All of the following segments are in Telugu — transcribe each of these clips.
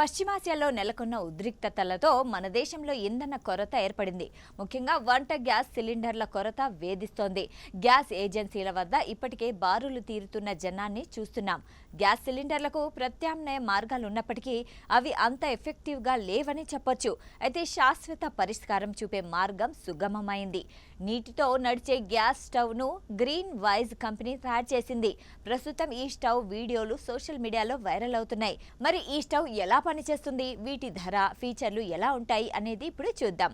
పశ్చిమాసియాలో నెలకొన్న ఉద్రిక్తతలతో మన దేశంలో ఇంధన కొరత ఏర్పడింది. ముఖ్యంగా వంట గ్యాస్ సిలిండర్ల కొరత వేధిస్తోంది. గ్యాస్ ఏజెన్సీల వద్ద ఇప్పటికే బారులు తీరుతున్న జనాన్ని చూస్తున్నాం. గ్యాస్ సిలిండర్లకు ప్రత్యామ్నాయ మార్గాలు ఉన్నప్పటికీ అవి అంత ఎఫెక్టివ్గా లేవని చెప్పొచ్చు. అయితే శాశ్వత పరిష్కారం చూపే మార్గం సుగమమైంది. నీటితో నడిచే గ్యాస్ స్టవ్ను గ్రీన్ వైజ్ కంపెనీ తయారు చేసింది. ప్రస్తుతం ఈ స్టవ్ వీడియోలు సోషల్ మీడియాలో వైరల్ అవుతున్నాయి. మరి ఈ స్టవ్ ఎలా పనిచేస్తుంది, వీటి ధర, ఫీచర్లు ఎలా ఉంటాయి అనేది ఇప్పుడు చూద్దాం.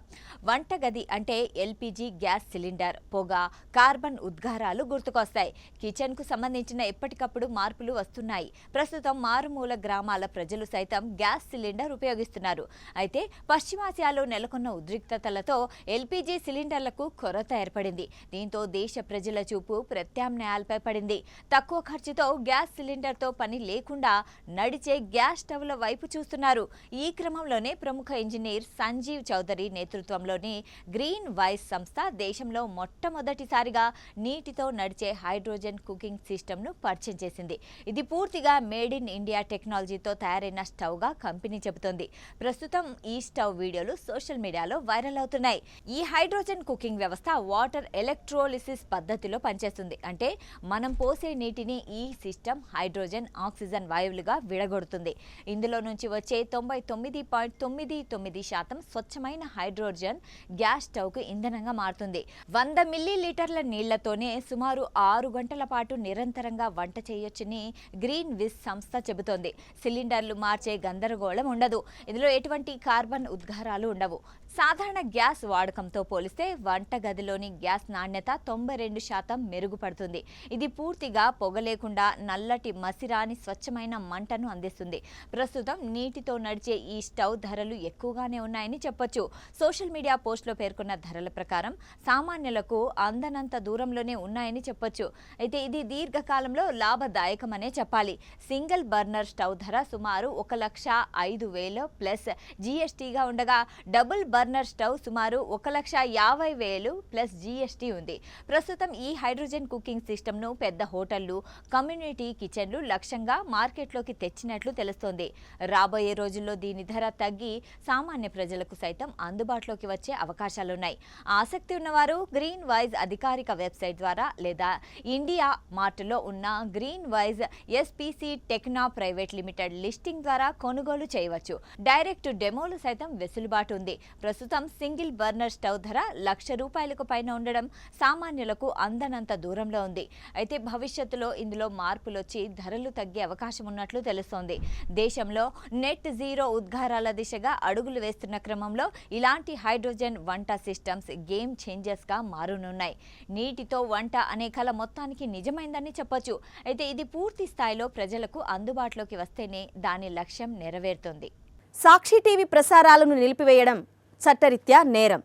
వంటగది అంటే ఎల్పిజి గ్యాస్ సిలిండర్, పొగ, కార్బన్ ఉద్గారాలు గుర్తుకొస్తాయి. కిచెన్ కు సంబంధించిన ఎప్పటికప్పుడు మార్పులు వస్తున్నాయి. ప్రస్తుతం మారుమూల గ్రామాల ప్రజలు సైతం గ్యాస్ సిలిండర్ ఉపయోగిస్తున్నారు. అయితే పశ్చిమాసియాలో నెలకొన్న ఉద్రిక్తతలతో ఎల్పిజి సిలిండర్లకు కొరత ఏర్పడింది. దీంతో దేశ ప్రజల చూపు ప్రత్యామ్నాయాలపై పడింది. తక్కువ ఖర్చుతో గ్యాస్ సిలిండర్తో పని లేకుండా నడిచే గ్యాస్ స్టవ్ల వైపు చూస్తున్నారు. ఈ క్రమంలోనే ప్రముఖ ఇంజనీర్ సంజీవ్ చౌదరి నేతృత్వంలోని గ్రీన్ వైస్ సంస్థ దేశంలో మొట్టమొదటిసారిగా నీటితో నడిచే హైడ్రోజన్ కుకింగ్ సిస్టమ్ను పరిచయం చేసింది. ఇది పూర్తిగా మేడ్ ఇన్ ఇండియా టెక్నాలజీతో తయారైన స్టవ్గా కంపెనీ చెబుతోంది. ప్రస్తుతం ఈ స్టవ్ వీడియోలు సోషల్ మీడియాలో వైరల్ అవుతున్నాయి. ఈ హైడ్రోజన్ కుకింగ్ వ్యవస్థ వాటర్ ఎలక్ట్రోలిసిస్ పద్ధతిలో పనిచేస్తుంది. అంటే మనం పోసే నీటిని ఈ సిస్టమ్ హైడ్రోజన్, ఆక్సిజన్ వాయువులుగా విడగొడుతుంది. ఇందులో నుంచి వచ్చే 99.99% స్వచ్ఛమైన హైడ్రోజన్ గ్యాస్ స్టవ్కు ఇంధనంగా మారుతుంది. 100 మిల్లీలీటర్ల నీళ్లతోనే సుమారు 6 గంటల పాటు నిరంతరంగా వంట చేయొచ్చని గ్రీన్ విస్ సంస్థ చెబుతోంది. సిలిండర్లు మార్చే గందరగోళం ఉండదు. ఇందులో ఎటువంటి కార్బన్ ఉద్గారాలు ఉండవు. సాధారణ గ్యాస్ వాడకంతో పోలిస్తే వంటగదిలోని గ్యాస్ నాణ్యత 92% మెరుగుపడుతుంది. ఇది పూర్తిగా పొగ లేకుండా నల్లటి మసిరాని స్వచ్ఛమైన మంటను అందిస్తుంది. ప్రస్తుతం నీటితో నడిచే ఈ స్టవ్ ధరలు ఎక్కువగానే ఉన్నాయని చెప్పొచ్చు. సోషల్ మీడియా పోస్టులో పేర్కొన్న ధరల ప్రకారం సామాన్యులకు అందనంత దూరంలోనే ఉన్నాయని చెప్పొచ్చు. అయితే ఇది దీర్ఘకాలంలో లాభదాయకమనే చెప్పాలి. సింగిల్ బర్నర్ స్టవ్ ధర సుమారు 1,05,000 ప్లస్ జీఎస్టీగా ఉండగా డబుల్ బర్నర్ స్టవ్ సుమారు 1,50,000 ప్లస్ జీఎస్టీ ఉంది. ప్రస్తుతం ఈ హైడ్రోజన్ కుకింగ్ సిస్టమ్ను పెద్ద హోటళ్లు, కమ్యూనిటీ కిచెన్లు లక్ష్యంగా మార్కెట్లోకి తెచ్చినట్లు తెలుస్తోంది. రాబోయే రోజుల్లో దీని ధర తగ్గి సామాన్య ప్రజలకు సైతం అందుబాటులోకి వచ్చే అవకాశాలున్నాయి. ఆసక్తి ఉన్నవారు గ్రీన్ వైజ్ అధికారిక వెబ్సైట్ ద్వారా లేదా ఇండియా మార్ట్లో ఉన్న Green Wise SPC Techna private limited listing ద్వారా కొనుగోలు చేయవచ్చు. డైరెక్ట్ డెమోలు సైతం వెసులుబాటు ఉంది. ప్రస్తుతం సింగిల్ బర్నర్ స్టవ్ ధర ₹1,00,000 పైన ఉండడం సామాన్యులకు అందనంత దూరంలో ఉంది. అయితే భవిష్యత్తులో ఇందులో మార్పులొచ్చి ధరలు తగ్గే అవకాశం ఉన్నట్లు తెలుస్తోంది. దేశంలో నెట్ జీరో ఉద్గారాల దిశగా అడుగులు వేస్తున్న క్రమంలో ఇలాంటి హైడ్రోజన్ వంట సిస్టమ్స్ గేమ్ చేంజర్స్గా మారనున్నాయి. నీటితో వంట అనే కల మొత్తానికి నిజమైందని చెప్పొచ్చు. అయితే ఇది పూర్తి స్థాయిలో ప్రజలకు అందుబాటులోకి వస్తేనే దాని లక్ష్యం నెరవేరుతుంది. సాక్షి టీవీ ప్రసారాలను నిలిపివేయడం చట్టరీత్యా నేరం.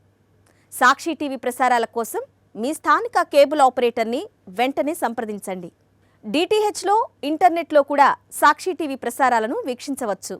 సాక్షి టీవీ ప్రసారాల కోసం మీ స్థానిక కేబుల్ ఆపరేటర్ని వెంటనే సంప్రదించండి. డిటిహెచ్లో, ఇంటర్నెట్లో కూడా సాక్షి టీవీ ప్రసారాలను వీక్షించవచ్చు.